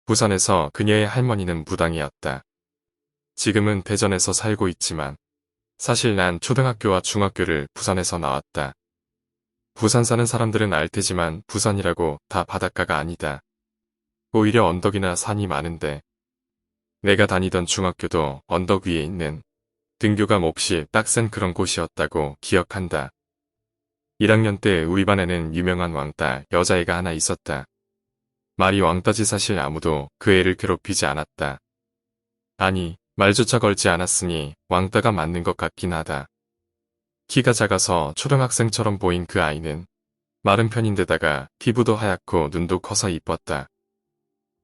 부산에서 그녀의 할머니는 무당이었다. 지금은 대전에서 살고 있지만 사실 난 초등학교와 중학교를 부산에서 나왔다. 부산 사는 사람들은 알 테지만 부산이라고 다 바닷가가 아니다. 오히려 언덕이나 산이 많은데 내가 다니던 중학교도 언덕 위에 있는 등교가 몹시 빡센 그런 곳이었다고 기억한다. 1학년 때 우리 반에는 유명한 왕따 여자애가 하나 있었다. 말이 왕따지 사실 아무도 그 애를 괴롭히지 않았다. 아니, 말조차 걸지 않았으니 왕따가 맞는 것 같긴 하다. 키가 작아서 초등학생처럼 보인 그 아이는 마른 편인데다가 피부도 하얗고 눈도 커서 이뻤다.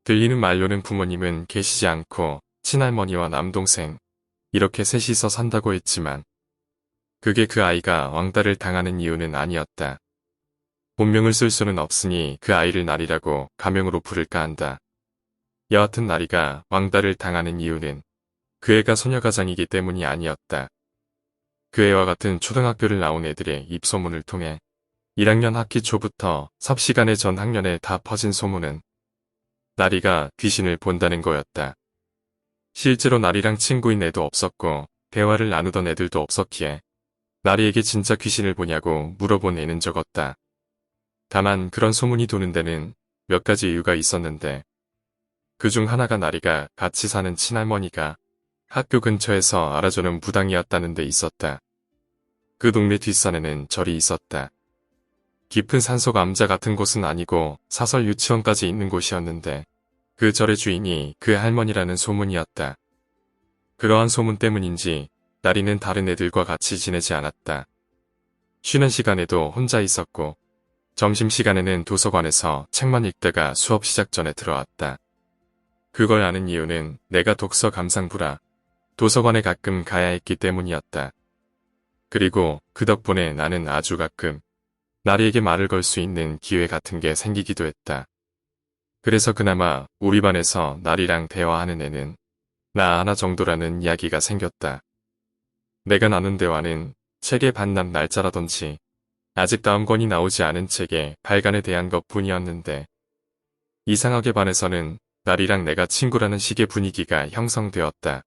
들리는 말로는 부모님은 계시지 않고 친할머니와 남동생 이렇게 셋이서 산다고 했지만 그게 그 아이가 왕따를 당하는 이유는 아니었다. 본명을 쓸 수는 없으니 그 아이를 나리라고 가명으로 부를까 한다. 여하튼 나리가 왕따를 당하는 이유는 그 애가 소녀가장이기 때문이 아니었다. 그 애와 같은 초등학교를 나온 애들의 입소문을 통해 1학년 학기 초부터 삽시간에 전 학년에 다 퍼진 소문은 나리가 귀신을 본다는 거였다. 실제로 나리랑 친구인 애도 없었고 대화를 나누던 애들도 없었기에 나리에게 진짜 귀신을 보냐고 물어본 애는 적었다. 다만 그런 소문이 도는 데는 몇 가지 이유가 있었는데 그중 하나가 나리가 같이 사는 친할머니가 학교 근처에서 알아주는 무당이었다는 데 있었다. 그 동네 뒷산에는 절이 있었다. 깊은 산속 암자 같은 곳은 아니고 사설 유치원까지 있는 곳이었는데 그 절의 주인이 그 할머니라는 소문이었다. 그러한 소문 때문인지 나리는 다른 애들과 같이 지내지 않았다. 쉬는 시간에도 혼자 있었고 점심시간에는 도서관에서 책만 읽다가 수업 시작 전에 들어왔다. 그걸 아는 이유는 내가 독서 감상부라 도서관에 가끔 가야 했기 때문이었다. 그리고 그 덕분에 나는 아주 가끔 나리에게 말을 걸 수 있는 기회 같은 게 생기기도 했다. 그래서 그나마 우리 반에서 나리랑 대화하는 애는 나 하나 정도라는 이야기가 생겼다. 내가 나눈 대화는 책의 반납 날짜라든지 아직 다음 권이 나오지 않은 책의 발간에 대한 것뿐이었는데 이상하게 반에서는 나리랑 내가 친구라는 식의 분위기가 형성되었다.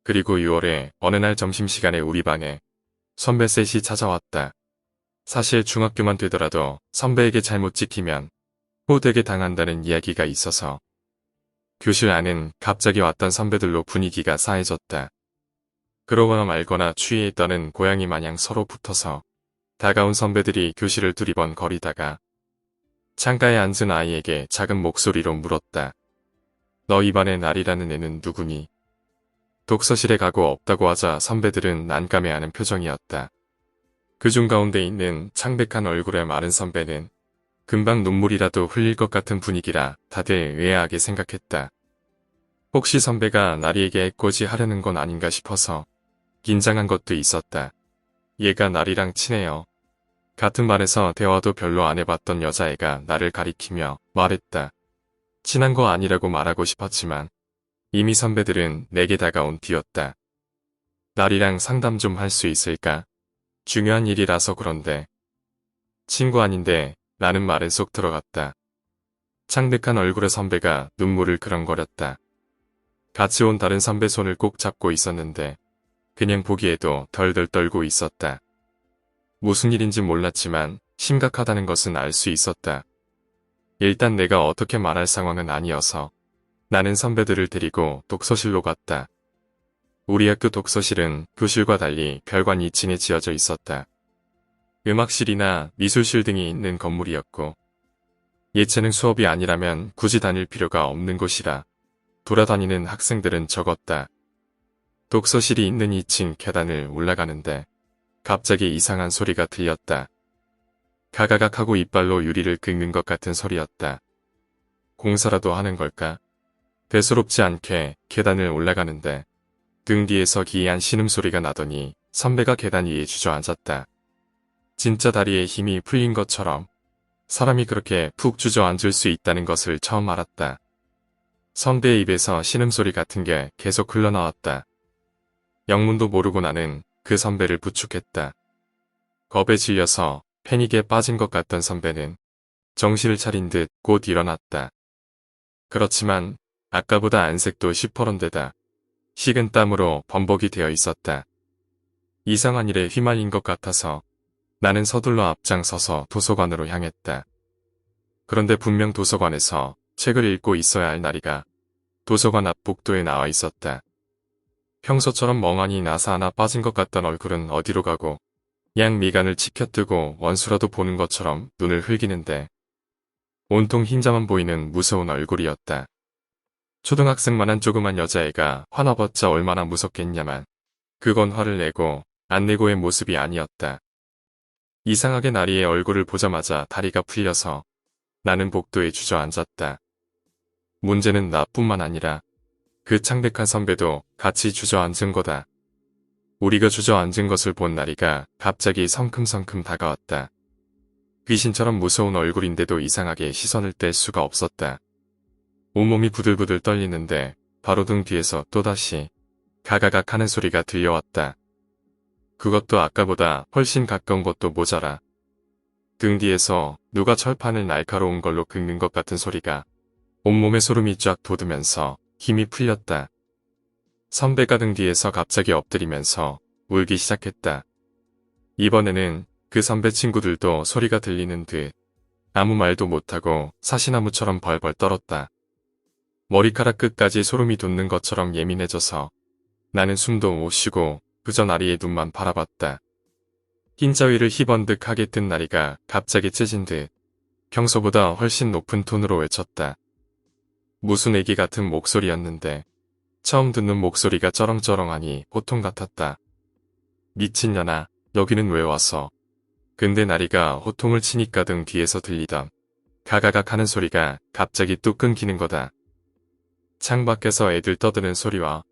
그리고 6월에 어느 날 점심시간에 우리 반에 선배 셋이 찾아왔다. 사실 중학교만 되더라도 선배에게 잘못 찍히면 호되게 당한다는 이야기가 있어서 교실 안은 갑자기 왔던 선배들로 분위기가 싸해졌다. 그러거나 말거나 취해 있다는 고양이 마냥 서로 붙어서 다가온 선배들이 교실을 두리번거리다가 창가에 앉은 아이에게 작은 목소리로 물었다. 너 이 반에 나리라는 애는 누구니? 독서실에 가고 없다고 하자 선배들은 난감해하는 표정이었다. 그중 가운데 있는 창백한 얼굴의 마른 선배는 금방 눈물이라도 흘릴 것 같은 분위기라 다들 의아하게 생각했다. 혹시 선배가 나리에게 해코지 하려는 건 아닌가 싶어서 긴장한 것도 있었다. 얘가 나리랑 친해요. 같은 반에서 대화도 별로 안 해봤던 여자애가 나를 가리키며 말했다. 친한 거 아니라고 말하고 싶었지만 이미 선배들은 내게 다가온 뒤였다. 나리랑 상담 좀 할 수 있을까? 중요한 일이라서 그런데. 친구 아닌데 라는 말에 쏙 들어갔다. 창백한 얼굴의 선배가 눈물을 그렁거렸다. 같이 온 다른 선배 손을 꼭 잡고 있었는데 그냥 보기에도 덜덜 떨고 있었다. 무슨 일인지 몰랐지만 심각하다는 것은 알 수 있었다. 일단 내가 어떻게 말할 상황은 아니어서 나는 선배들을 데리고 독서실로 갔다. 우리 학교 독서실은 교실과 달리 별관 2층에 지어져 있었다. 음악실이나 미술실 등이 있는 건물이었고 예체능 수업이 아니라면 굳이 다닐 필요가 없는 곳이라 돌아다니는 학생들은 적었다. 독서실이 있는 2층 계단을 올라가는데 갑자기 이상한 소리가 들렸다. 가가각 하고 이빨로 유리를 긁는 것 같은 소리였다. 공사라도 하는 걸까? 대수롭지 않게 계단을 올라가는데 등 뒤에서 기이한 신음소리가 나더니 선배가 계단 위에 주저앉았다. 진짜 다리에 힘이 풀린 것처럼 사람이 그렇게 푹 주저앉을 수 있다는 것을 처음 알았다. 선배의 입에서 신음소리 같은 게 계속 흘러나왔다. 영문도 모르고 나는 그 선배를 부축했다. 겁에 질려서 패닉에 빠진 것 같던 선배는 정신을 차린 듯 곧 일어났다. 그렇지만 아까보다 안색도 시퍼런데다 식은 땀으로 범벅이 되어 있었다. 이상한 일에 휘말린 것 같아서 나는 서둘러 앞장서서 도서관으로 향했다. 그런데 분명 도서관에서 책을 읽고 있어야 할 나리가 도서관 앞 복도에 나와 있었다. 평소처럼 멍하니 나사 하나 빠진 것 같던 얼굴은 어디로 가고 양 미간을 치켜뜨고 원수라도 보는 것처럼 눈을 흘기는데 온통 흰자만 보이는 무서운 얼굴이었다. 초등학생만한 조그만 여자애가 화나봤자 얼마나 무섭겠냐만 그건 화를 내고 안 내고의 모습이 아니었다. 이상하게 나리의 얼굴을 보자마자 다리가 풀려서 나는 복도에 주저앉았다. 문제는 나뿐만 아니라 그 창백한 선배도 같이 주저앉은 거다. 우리가 주저앉은 것을 본 나리가 갑자기 성큼성큼 다가왔다. 귀신처럼 무서운 얼굴인데도 이상하게 시선을 뗄 수가 없었다. 온몸이 부들부들 떨리는데 바로 등 뒤에서 또다시 가가각 하는 소리가 들려왔다. 그것도 아까보다 훨씬 가까운 것도 모자라. 등 뒤에서 누가 철판을 날카로운 걸로 긁는 것 같은 소리가 온몸에 소름이 쫙 돋으면서 힘이 풀렸다. 선배가 등 뒤에서 갑자기 엎드리면서 울기 시작했다. 이번에는 그 선배 친구들도 소리가 들리는 듯 아무 말도 못하고 사시나무처럼 벌벌 떨었다. 머리카락 끝까지 소름이 돋는 것처럼 예민해져서 나는 숨도 못 쉬고 그저 나리의 눈만 바라봤다. 흰자위를 희번득하게 뜬 나리가 갑자기 째진 듯 평소보다 훨씬 높은 톤으로 외쳤다. 무슨 애기 같은 목소리였는데 처음 듣는 목소리가 쩌렁쩌렁하니 호통 같았다. 미친년아, 여기는 왜 왔어? 근데 나리가 호통을 치니까 등 뒤에서 들리던 가가각 하는 소리가 갑자기 뚝 끊기는 거다. 창밖에서 애들 떠드는 소리와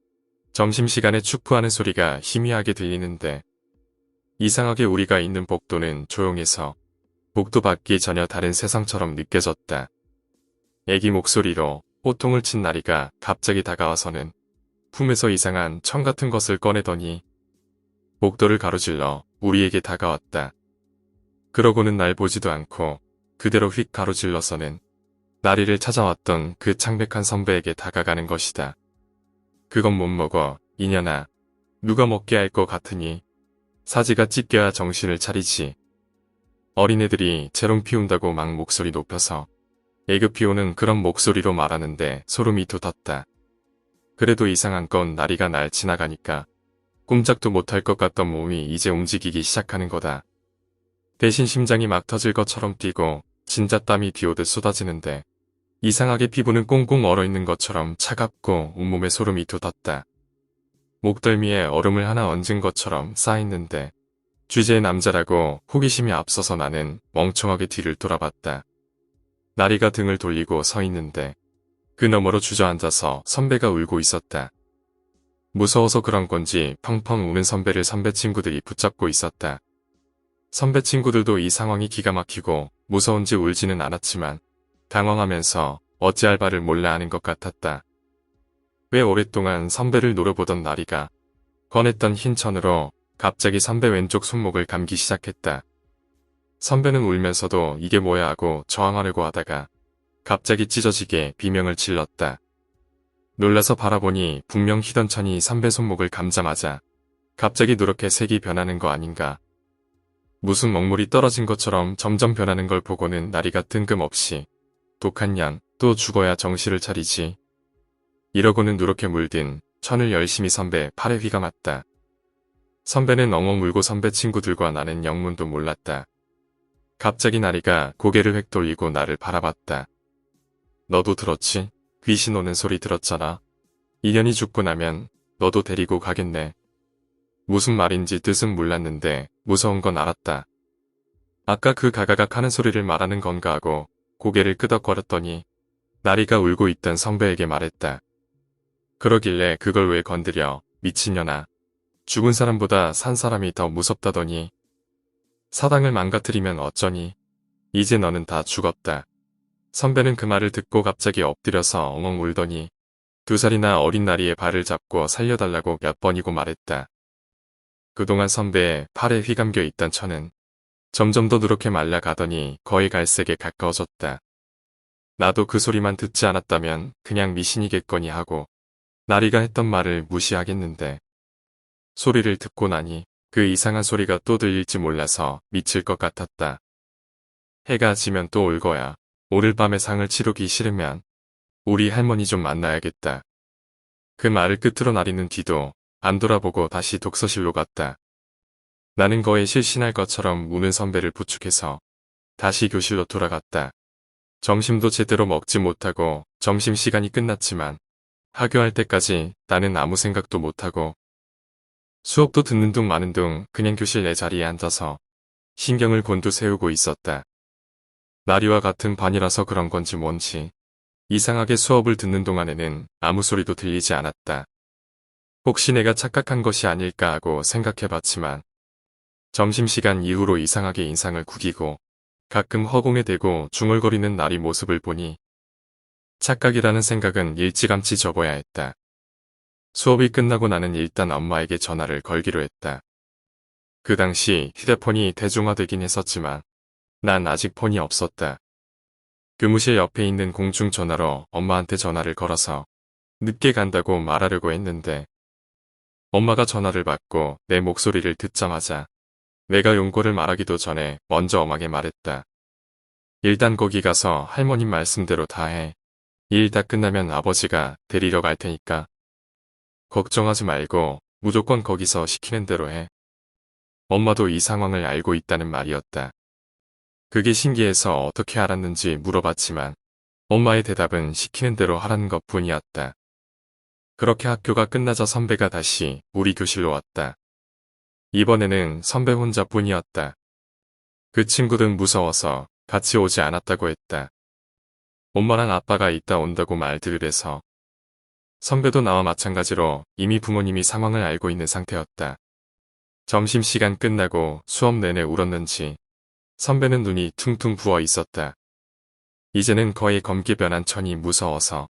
점심시간에 축구하는 소리가 희미하게 들리는데 이상하게 우리가 있는 복도는 조용해서 복도 밖이 전혀 다른 세상처럼 느껴졌다. 애기 목소리로 호통을 친 나리가 갑자기 다가와서는 품에서 이상한 청 같은 것을 꺼내더니 복도를 가로질러 우리에게 다가왔다. 그러고는 날 보지도 않고 그대로 휙 가로질러서는 나리를 찾아왔던 그 창백한 선배에게 다가가는 것이다. 그건 못 먹어, 이년아. 누가 먹게 할 것 같으니 사지가 찢겨야 정신을 차리지. 어린애들이 재롱 피운다고 막 목소리 높여서 애교 피우는 그런 목소리로 말하는데 소름이 돋았다. 그래도 이상한 건 나리가 날 지나가니까 꼼짝도 못할 것 같던 몸이 이제 움직이기 시작하는 거다. 대신 심장이 막 터질 것처럼 뛰고 진짜 땀이 비오듯 쏟아지는데 이상하게 피부는 꽁꽁 얼어있는 것처럼 차갑고 온몸에 소름이 돋았다. 목덜미에 얼음을 하나 얹은 것처럼 쌓였는데 주제의 남자라고 호기심이 앞서서 나는 멍청하게 뒤를 돌아봤다. 나리가 등을 돌리고 서 있는데 그 너머로 주저앉아서 선배가 울고 있었다. 무서워서 그런 건지 펑펑 우는 선배를 선배 친구들이 붙잡고 있었다. 선배 친구들도 이 상황이 기가 막히고 무서운지 울지는 않았지만 당황하면서 어찌할 바를 몰라 하는 것 같았다. 왜 오랫동안 선배를 노려보던 나리가 꺼냈던 흰 천으로 갑자기 선배 왼쪽 손목을 감기 시작했다. 선배는 울면서도 이게 뭐야 하고 저항하려고 하다가 갑자기 찢어지게 비명을 질렀다. 놀라서 바라보니 분명 희던 천이 선배 손목을 감자마자 갑자기 누렇게 색이 변하는 거 아닌가. 무슨 먹물이 떨어진 것처럼 점점 변하는 걸 보고는 나리가 뜬금없이 독한 양 또 죽어야 정신을 차리지. 이러고는 누렇게 물든 천을 열심히 선배 팔에 휘감았다. 선배는 엉엉 울고 선배 친구들과 나는 영문도 몰랐다. 갑자기 나리가 고개를 획 돌리고 나를 바라봤다. 너도 들었지? 귀신 오는 소리 들었잖아. 인연이 죽고 나면 너도 데리고 가겠네. 무슨 말인지 뜻은 몰랐는데 무서운 건 알았다. 아까 그 가가각 하는 소리를 말하는 건가 하고 고개를 끄덕거렸더니 나리가 울고 있던 선배에게 말했다. 그러길래 그걸 왜 건드려, 미친년아. 죽은 사람보다 산 사람이 더 무섭다더니. 사당을 망가뜨리면 어쩌니. 이제 너는 다 죽었다. 선배는 그 말을 듣고 갑자기 엎드려서 엉엉 울더니 2살이나 어린 나리의 발을 잡고 살려달라고 몇 번이고 말했다. 그동안 선배의 팔에 휘감겨 있던 천은 점점 더 누렇게 말라가더니 거의 갈색에 가까워졌다. 나도 그 소리만 듣지 않았다면 그냥 미신이겠거니 하고 나리가 했던 말을 무시하겠는데 소리를 듣고 나니 그 이상한 소리가 또 들릴지 몰라서 미칠 것 같았다. 해가 지면 또 올 거야. 오늘 밤에 상을 치르기 싫으면 우리 할머니 좀 만나야겠다. 그 말을 끝으로 나리는 뒤도 안 돌아보고 다시 독서실로 갔다. 나는 거에 실신할 것처럼 우는 선배를 부축해서 다시 교실로 돌아갔다. 점심도 제대로 먹지 못하고 점심시간이 끝났지만 하교할 때까지 나는 아무 생각도 못하고 수업도 듣는 둥 마는 둥 그냥 교실 내 자리에 앉아서 신경을 곤두세우고 있었다. 나리와 같은 반이라서 그런 건지 뭔지 이상하게 수업을 듣는 동안에는 아무 소리도 들리지 않았다. 혹시 내가 착각한 것이 아닐까 하고 생각해봤지만 점심시간 이후로 이상하게 인상을 구기고 가끔 허공에 대고 중얼거리는 나리 모습을 보니 착각이라는 생각은 일찌감치 접어야 했다. 수업이 끝나고 나는 일단 엄마에게 전화를 걸기로 했다. 그 당시 휴대폰이 대중화되긴 했었지만 난 아직 폰이 없었다. 교무실 옆에 있는 공중전화로 엄마한테 전화를 걸어서 늦게 간다고 말하려고 했는데 엄마가 전화를 받고 내 목소리를 듣자마자 내가 용고를 말하기도 전에 먼저 엄하게 말했다. 일단 거기 가서 할머님 말씀대로 다 해. 일 다 끝나면 아버지가 데리러 갈 테니까. 걱정하지 말고 무조건 거기서 시키는 대로 해. 엄마도 이 상황을 알고 있다는 말이었다. 그게 신기해서 어떻게 알았는지 물어봤지만 엄마의 대답은 시키는 대로 하라는 것뿐이었다. 그렇게 학교가 끝나자 선배가 다시 우리 교실로 왔다. 이번에는 선배 혼자뿐이었다. 그 친구들은 무서워서 같이 오지 않았다고 했다. 엄마랑 아빠가 이따 온다고 말들을 해서 선배도 나와 마찬가지로 이미 부모님이 상황을 알고 있는 상태였다. 점심시간 끝나고 수업 내내 울었는지 선배는 눈이 퉁퉁 부어 있었다. 이제는 거의 검게 변한 천이 무서워서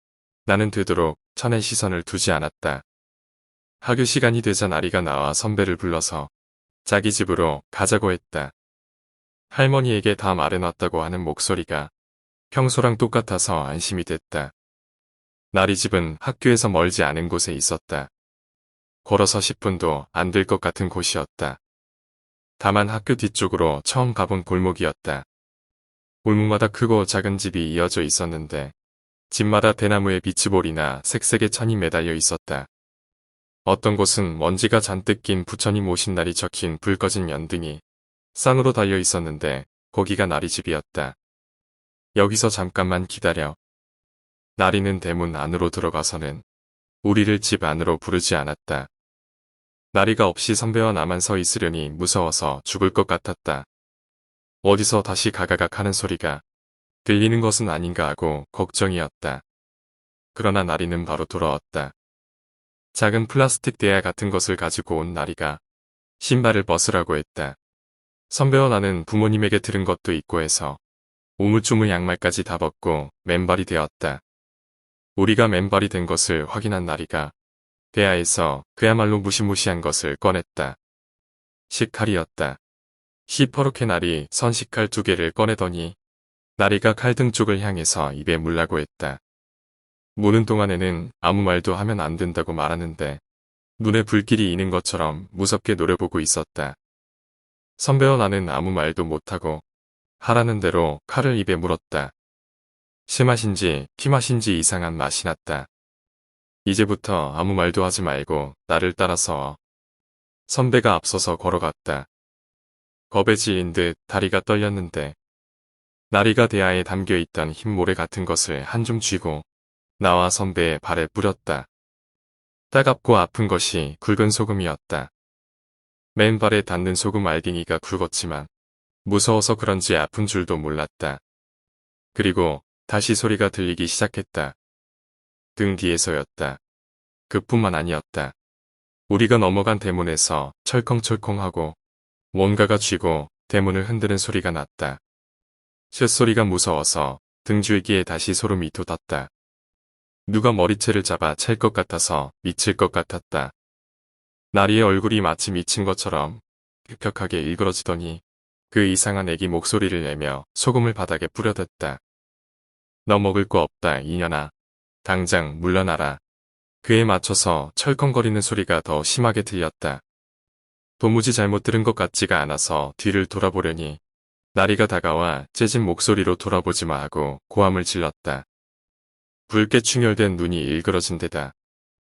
나는 되도록 천의 시선을 두지 않았다. 학교 시간이 되자 나리가 나와 선배를 불러서 자기 집으로 가자고 했다. 할머니에게 다 말해놨다고 하는 목소리가 평소랑 똑같아서 안심이 됐다. 나리 집은 학교에서 멀지 않은 곳에 있었다. 걸어서 10분도 안 될 것 같은 곳이었다. 다만 학교 뒤쪽으로 처음 가본 골목이었다. 골목마다 크고 작은 집이 이어져 있었는데 집마다 대나무에 비치볼이나 색색의 천이 매달려 있었다. 어떤 곳은 먼지가 잔뜩 낀 부처님 오신 날이 적힌 불 꺼진 연등이 쌍으로 달려 있었는데 거기가 나리 집이었다. 여기서 잠깐만 기다려. 나리는 대문 안으로 들어가서는 우리를 집 안으로 부르지 않았다. 나리가 없이 선배와 나만 서 있으려니 무서워서 죽을 것 같았다. 어디서 다시 가가각 하는 소리가 들리는 것은 아닌가 하고 걱정이었다. 그러나 나리는 바로 돌아왔다. 작은 플라스틱 대야 같은 것을 가지고 온 나리가 신발을 벗으라고 했다. 선배와 나는 부모님에게 들은 것도 있고 해서 우물쭈물 양말까지 다 벗고 맨발이 되었다. 우리가 맨발이 된 것을 확인한 나리가 대야에서 그야말로 무시무시한 것을 꺼냈다. 식칼이었다. 시퍼렇게 날이 선 식칼 2개를 꺼내더니 나리가 칼등 쪽을 향해서 입에 물라고 했다. 무는 동안에는 아무 말도 하면 안 된다고 말하는데 눈에 불길이 있는 것처럼 무섭게 노려보고 있었다. 선배와 나는 아무 말도 못하고 하라는 대로 칼을 입에 물었다. 씨맛인지 피맛인지 이상한 맛이 났다. 이제부터 아무 말도 하지 말고 나를 따라서. 선배가 앞서서 걸어갔다. 겁에 질린 듯 다리가 떨렸는데 나리가 대야에 담겨있던 흰 모래 같은 것을 한 줌 쥐고 나와 선배의 발에 뿌렸다. 따갑고 아픈 것이 굵은 소금이었다. 맨발에 닿는 소금 알갱이가 굵었지만 무서워서 그런지 아픈 줄도 몰랐다. 그리고 다시 소리가 들리기 시작했다. 등 뒤에서였다. 그뿐만 아니었다. 우리가 넘어간 대문에서 철컹철컹하고 뭔가가 쥐고 대문을 흔드는 소리가 났다. 쇳소리가 무서워서 등 줄기에 다시 소름이 돋았다. 누가 머리채를 잡아 찰 것 같아서 미칠 것 같았다. 나리의 얼굴이 마치 미친 것처럼 급격하게 일그러지더니 그 이상한 애기 목소리를 내며 소금을 바닥에 뿌려댔다. 너 먹을 거 없다 이년아. 당장 물러나라. 그에 맞춰서 철컹거리는 소리가 더 심하게 들렸다. 도무지 잘못 들은 것 같지가 않아서 뒤를 돌아보려니 나리가 다가와 째진 목소리로 돌아보지 마 하고 고함을 질렀다. 붉게 충혈된 눈이 일그러진 데다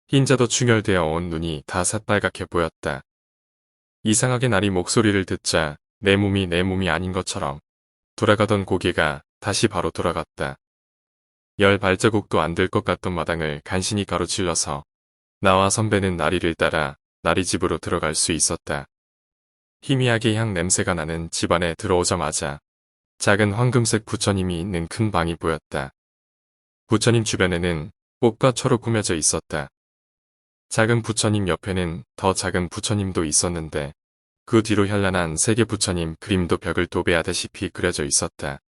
흰자도 충혈되어 온 눈이 다 새빨갛게 보였다. 이상하게 나리 목소리를 듣자 내 몸이 아닌 것처럼 돌아가던 고개가 다시 바로 돌아갔다. 열 발자국도 안 될 것 같던 마당을 간신히 가로질러서 나와 선배는 나리를 따라 나리 집으로 들어갈 수 있었다. 희미하게 향 냄새가 나는 집 안에 들어오자마자 작은 황금색 부처님이 있는 큰 방이 보였다. 부처님 주변에는 꽃과 초로 꾸며져 있었다. 작은 부처님 옆에는 더 작은 부처님도 있었는데 그 뒤로 현란한 세계 부처님 그림도 벽을 도배하다시피 그려져 있었다.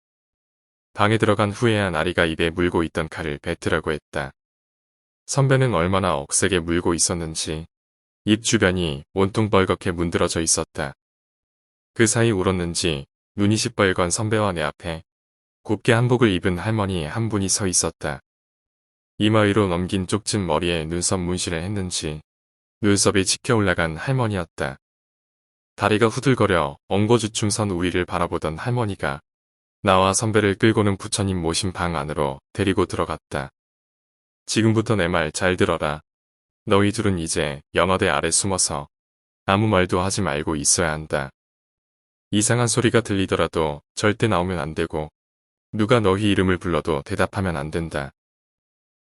방에 들어간 후에야 나리가 입에 물고 있던 칼을 뱉으라고 했다. 선배는 얼마나 억세게 물고 있었는지 입 주변이 온통 벌겋게 문드러져 있었다. 그 사이 울었는지 눈이 시뻘건 선배와 내 앞에 곱게 한복을 입은 할머니 한 분이 서 있었다. 이마 위로 넘긴 쪽진 머리에 눈썹 문신을 했는지 눈썹이 치켜 올라간 할머니였다. 다리가 후들거려 엉거주춤 선 우리를 바라보던 할머니가 나와 선배를 끌고는 부처님 모신 방 안으로 데리고 들어갔다. 지금부터 내 말 잘 들어라. 너희 둘은 이제 연화대 아래 숨어서 아무 말도 하지 말고 있어야 한다. 이상한 소리가 들리더라도 절대 나오면 안 되고 누가 너희 이름을 불러도 대답하면 안 된다.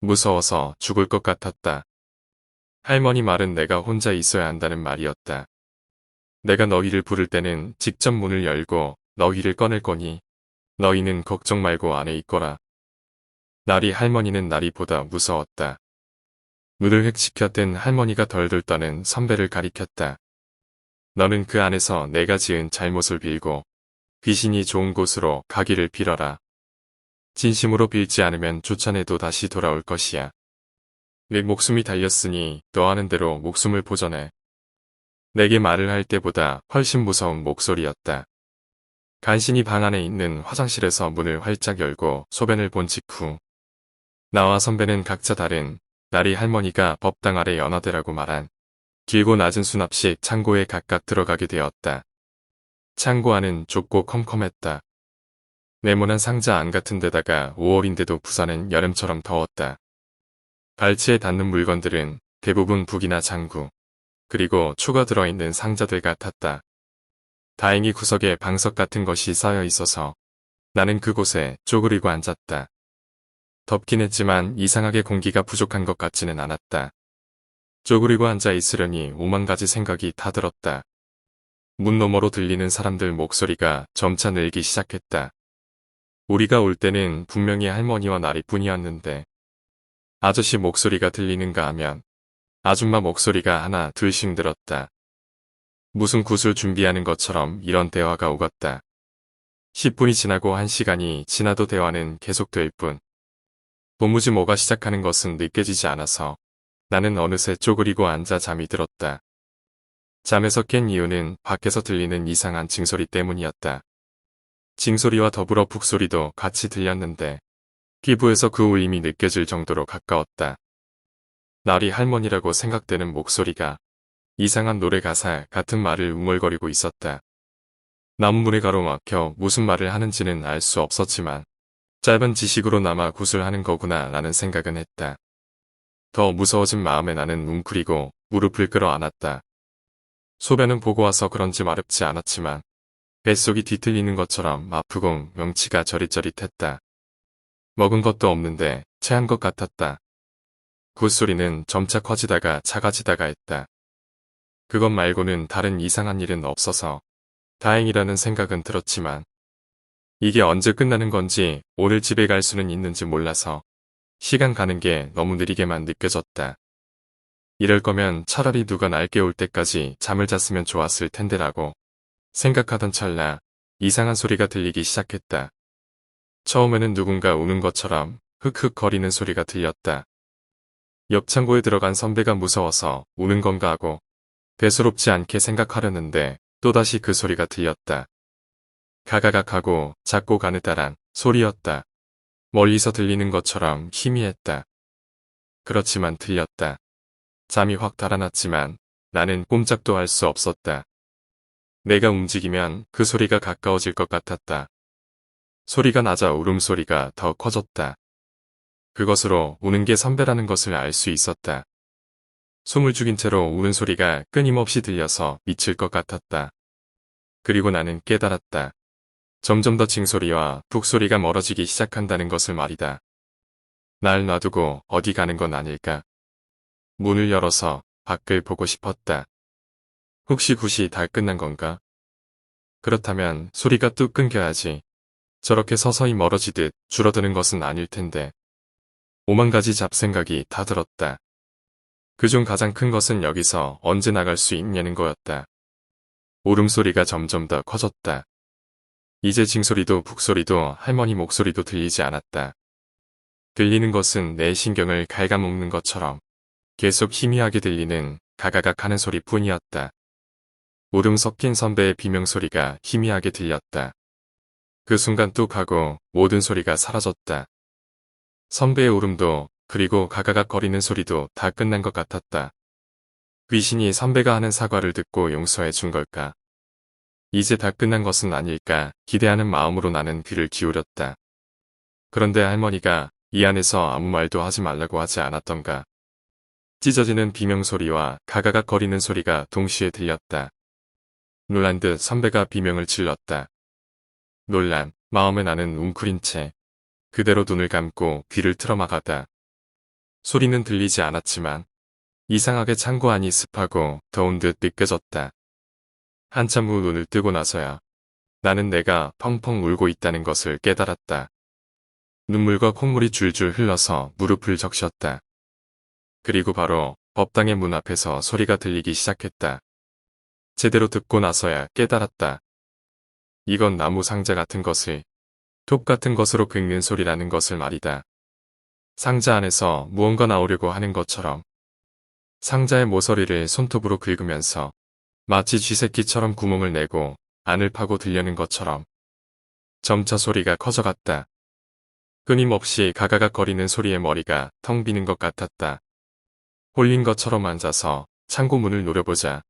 무서워서 죽을 것 같았다. 할머니 말은 내가 혼자 있어야 한다는 말이었다. 내가 너희를 부를 때는 직접 문을 열고 너희를 꺼낼 거니 너희는 걱정 말고 안에 있거라. 나리 할머니는 나리보다 무서웠다. 눈을 획시켜 뜬 할머니가 덜덜 떠는 선배를 가리켰다. 너는 그 안에서 내가 지은 잘못을 빌고 귀신이 좋은 곳으로 가기를 빌어라. 진심으로 빌지 않으면 쫓아내도 다시 돌아올 것이야. 내 목숨이 달렸으니 너 하는 대로 목숨을 보전해. 내게 말을 할 때보다 훨씬 무서운 목소리였다. 간신히 방 안에 있는 화장실에서 문을 활짝 열고 소변을 본 직후 나와 선배는 각자 다른 나리 할머니가 법당 아래 연화대라고 말한 길고 낮은 수납식 창고에 각각 들어가게 되었다. 창고 안은 좁고 컴컴했다. 네모난 상자 안 같은 데다가 5월인데도 부산은 여름처럼 더웠다. 발치에 닿는 물건들은 대부분 북이나 장구, 그리고 초가 들어있는 상자들 같았다. 다행히 구석에 방석 같은 것이 쌓여 있어서 나는 그곳에 쪼그리고 앉았다. 덥긴 했지만 이상하게 공기가 부족한 것 같지는 않았다. 쪼그리고 앉아 있으려니 오만 가지 생각이 다 들었다. 문 너머로 들리는 사람들 목소리가 점차 늘기 시작했다. 우리가 올 때는 분명히 할머니와 나리뿐이었는데 아저씨 목소리가 들리는가 하면 아줌마 목소리가 하나 둘씩 들었다. 무슨 굿을 준비하는 것처럼 이런 대화가 오갔다. 10분이 지나고 1시간이 지나도 대화는 계속될 뿐. 도무지 뭐가 시작하는 것은 느껴지지 않아서 나는 어느새 쪼그리고 앉아 잠이 들었다. 잠에서 깬 이유는 밖에서 들리는 이상한 징소리 때문이었다. 징소리와 더불어 북소리도 같이 들렸는데 피부에서 그 울림이 느껴질 정도로 가까웠다. 나리 할머니라고 생각되는 목소리가 이상한 노래 가사 같은 말을 웅얼거리고 있었다. 나무문에 가로막혀 무슨 말을 하는지는 알 수 없었지만 짧은 지식으로나마 굿을 하는 거구나 라는 생각은 했다. 더 무서워진 마음에 나는 웅크리고 무릎을 끌어안았다. 소변은 보고 와서 그런지 마렵지 않았지만 뱃속이 뒤틀리는 것처럼 아프고 명치가 저릿저릿했다. 먹은 것도 없는데 체한 것 같았다. 굿소리는 점차 커지다가 작아지다가 했다. 그것 말고는 다른 이상한 일은 없어서 다행이라는 생각은 들었지만 이게 언제 끝나는 건지 오늘 집에 갈 수는 있는지 몰라서 시간 가는 게 너무 느리게만 느껴졌다. 이럴 거면 차라리 누가 날 깨울 때까지 잠을 잤으면 좋았을 텐데라고 생각하던 찰나 이상한 소리가 들리기 시작했다. 처음에는 누군가 우는 것처럼 흑흑거리는 소리가 들렸다. 옆 창고에 들어간 선배가 무서워서 우는 건가 하고 대수롭지 않게 생각하려는데 또다시 그 소리가 들렸다. 가가각하고 작고 가느다란 소리였다. 멀리서 들리는 것처럼 희미했다. 그렇지만 들렸다. 잠이 확 달아났지만 나는 꼼짝도 할 수 없었다. 내가 움직이면 그 소리가 가까워질 것 같았다. 소리가 낮아 울음소리가 더 커졌다. 그것으로 우는 게 선배라는 것을 알 수 있었다. 숨을 죽인 채로 우는 소리가 끊임없이 들려서 미칠 것 같았다. 그리고 나는 깨달았다. 점점 더 징소리와 북소리가 멀어지기 시작한다는 것을 말이다. 날 놔두고 어디 가는 건 아닐까? 문을 열어서 밖을 보고 싶었다. 혹시 굿이 다 끝난 건가? 그렇다면 소리가 뚝 끊겨야지. 저렇게 서서히 멀어지듯 줄어드는 것은 아닐 텐데. 오만 가지 잡생각이 다 들었다. 그중 가장 큰 것은 여기서 언제 나갈 수 있냐는 거였다. 울음소리가 점점 더 커졌다. 이제 징소리도 북소리도 할머니 목소리도 들리지 않았다. 들리는 것은 내 신경을 갉아먹는 것처럼 계속 희미하게 들리는 가가각 하는 소리뿐이었다. 울음 섞인 선배의 비명소리가 희미하게 들렸다. 그 순간 뚝 하고 모든 소리가 사라졌다. 선배의 울음도 그리고 가가각 거리는 소리도 다 끝난 것 같았다. 귀신이 선배가 하는 사과를 듣고 용서해 준 걸까? 이제 다 끝난 것은 아닐까 기대하는 마음으로 나는 귀를 기울였다. 그런데 할머니가 이 안에서 아무 말도 하지 말라고 하지 않았던가. 찢어지는 비명소리와 가가각 거리는 소리가 동시에 들렸다. 놀란 듯 선배가 비명을 질렀다. 놀란 마음에 나는 웅크린 채 그대로 눈을 감고 귀를 틀어막았다. 소리는 들리지 않았지만 이상하게 창고 안이 습하고 더운 듯 느껴졌다. 한참 후 눈을 뜨고 나서야 나는 내가 펑펑 울고 있다는 것을 깨달았다. 눈물과 콧물이 줄줄 흘러서 무릎을 적셨다. 그리고 바로 법당의 문 앞에서 소리가 들리기 시작했다. 제대로 듣고 나서야 깨달았다. 이건 나무 상자 같은 것을 톱 같은 것으로 긁는 소리라는 것을 말이다. 상자 안에서 무언가 나오려고 하는 것처럼 상자의 모서리를 손톱으로 긁으면서 마치 쥐새끼처럼 구멍을 내고 안을 파고 들려는 것처럼 점차 소리가 커져갔다. 끊임없이 가가각 거리는 소리에 머리가 텅 비는 것 같았다. 홀린 것처럼 앉아서 창고 문을 노려보자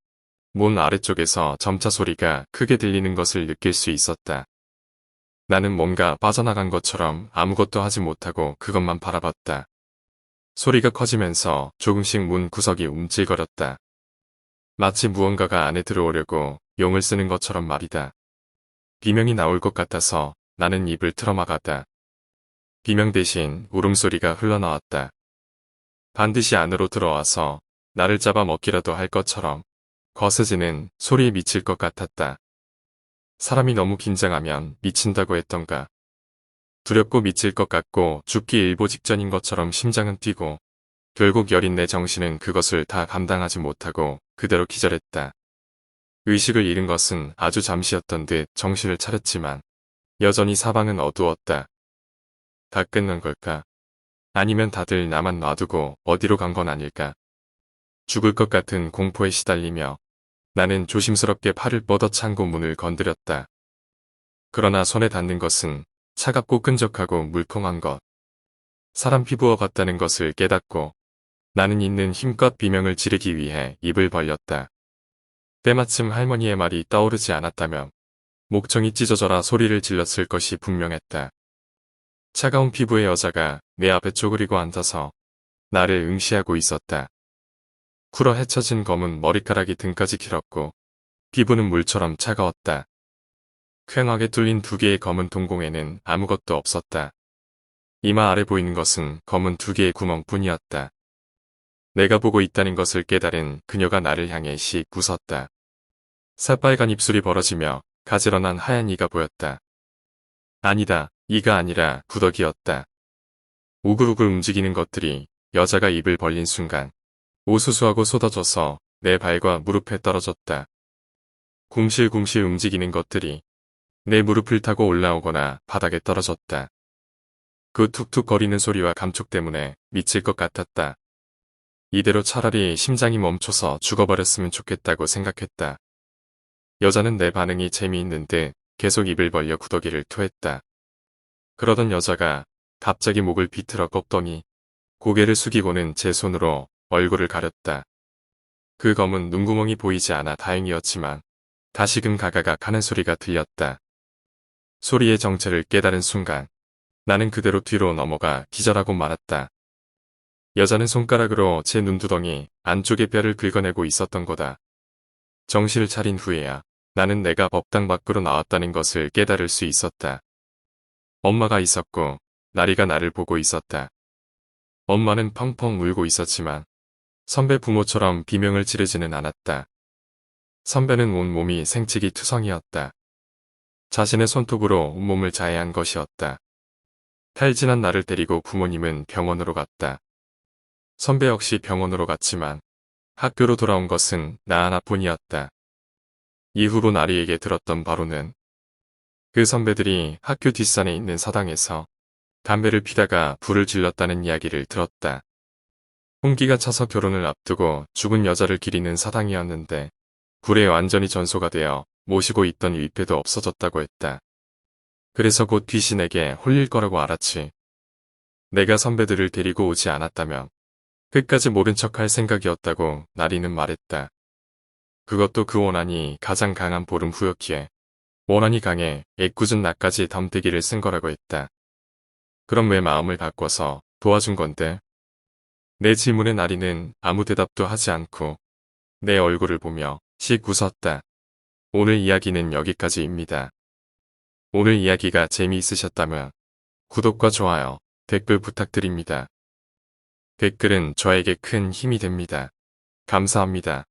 문 아래쪽에서 점차 소리가 크게 들리는 것을 느낄 수 있었다. 나는 뭔가 빠져나간 것처럼 아무것도 하지 못하고 그것만 바라봤다. 소리가 커지면서 조금씩 문 구석이 움찔거렸다. 마치 무언가가 안에 들어오려고 용을 쓰는 것처럼 말이다. 비명이 나올 것 같아서 나는 입을 틀어막았다. 비명 대신 울음소리가 흘러나왔다. 반드시 안으로 들어와서 나를 잡아먹기라도 할 것처럼 거스지는 소리에 미칠 것 같았다. 사람이 너무 긴장하면 미친다고 했던가. 두렵고 미칠 것 같고 죽기 일보 직전인 것처럼 심장은 뛰고 결국 여린 내 정신은 그것을 다 감당하지 못하고 그대로 기절했다. 의식을 잃은 것은 아주 잠시였던 듯 정신을 차렸지만 여전히 사방은 어두웠다. 다 끝난 걸까? 아니면 다들 나만 놔두고 어디로 간 건 아닐까? 죽을 것 같은 공포에 시달리며 나는 조심스럽게 팔을 뻗어 창고 문을 건드렸다. 그러나 손에 닿는 것은 차갑고 끈적하고 물컹한 것. 사람 피부와 같다는 것을 깨닫고 나는 있는 힘껏 비명을 지르기 위해 입을 벌렸다. 때마침 할머니의 말이 떠오르지 않았다면 목청이 찢어져라 소리를 질렀을 것이 분명했다. 차가운 피부의 여자가 내 앞에 쪼그리고 앉아서 나를 응시하고 있었다. 쿨어 헤쳐진 검은 머리카락이 등까지 길었고 피부는 물처럼 차가웠다. 퀭하게 뚫린 두 개의 검은 동공에는 아무것도 없었다. 이마 아래 보이는 것은 검은 두 개의 구멍뿐이었다. 내가 보고 있다는 것을 깨달은 그녀가 나를 향해 씩 웃었다. 새빨간 입술이 벌어지며 가지런한 하얀 이가 보였다. 아니다, 이가 아니라 구더기였다. 우글우글 움직이는 것들이 여자가 입을 벌린 순간 우수수하고 쏟아져서 내 발과 무릎에 떨어졌다. 굼실굼실 움직이는 것들이 내 무릎을 타고 올라오거나 바닥에 떨어졌다. 그 툭툭 거리는 소리와 감촉 때문에 미칠 것 같았다. 이대로 차라리 심장이 멈춰서 죽어버렸으면 좋겠다고 생각했다. 여자는 내 반응이 재미있는 듯 계속 입을 벌려 구더기를 토했다. 그러던 여자가 갑자기 목을 비틀어 꺾더니 고개를 숙이고는 제 손으로 얼굴을 가렸다. 그 검은 눈구멍이 보이지 않아 다행이었지만 다시금 가가가 하는 소리가 들렸다. 소리의 정체를 깨달은 순간 나는 그대로 뒤로 넘어가 기절하고 말았다. 여자는 손가락으로 제 눈두덩이 안쪽의 뼈를 긁어내고 있었던 거다. 정신을 차린 후에야 나는 내가 법당 밖으로 나왔다는 것을 깨달을 수 있었다. 엄마가 있었고 나리가 나를 보고 있었다. 엄마는 펑펑 울고 있었지만 선배 부모처럼 비명을 지르지는 않았다. 선배는 온몸이 생치기 투성이었다. 자신의 손톱으로 온몸을 자해한 것이었다. 탈진한 나를 데리고 부모님은 병원으로 갔다. 선배 역시 병원으로 갔지만 학교로 돌아온 것은 나 하나뿐이었다. 이후로 나리에게 들었던 바로는 그 선배들이 학교 뒷산에 있는 사당에서 담배를 피다가 불을 질렀다는 이야기를 들었다. 홍기가 차서 결혼을 앞두고 죽은 여자를 기리는 사당이었는데 불에 완전히 전소가 되어 모시고 있던 일패도 없어졌다고 했다. 그래서 곧 귀신에게 홀릴 거라고 알았지. 내가 선배들을 데리고 오지 않았다면 끝까지 모른 척할 생각이었다고 나리는 말했다. 그것도 그 원한이 가장 강한 보름 후였기에 원한이 강해 애꿎은 나까지 덤태기를 쓴 거라고 했다. 그럼 왜 마음을 바꿔서 도와준 건데? 내 질문에 나리는 아무 대답도 하지 않고 내 얼굴을 보며 씩 웃었다. 오늘 이야기는 여기까지입니다. 오늘 이야기가 재미있으셨다면 구독과 좋아요, 댓글 부탁드립니다. 댓글은 저에게 큰 힘이 됩니다. 감사합니다.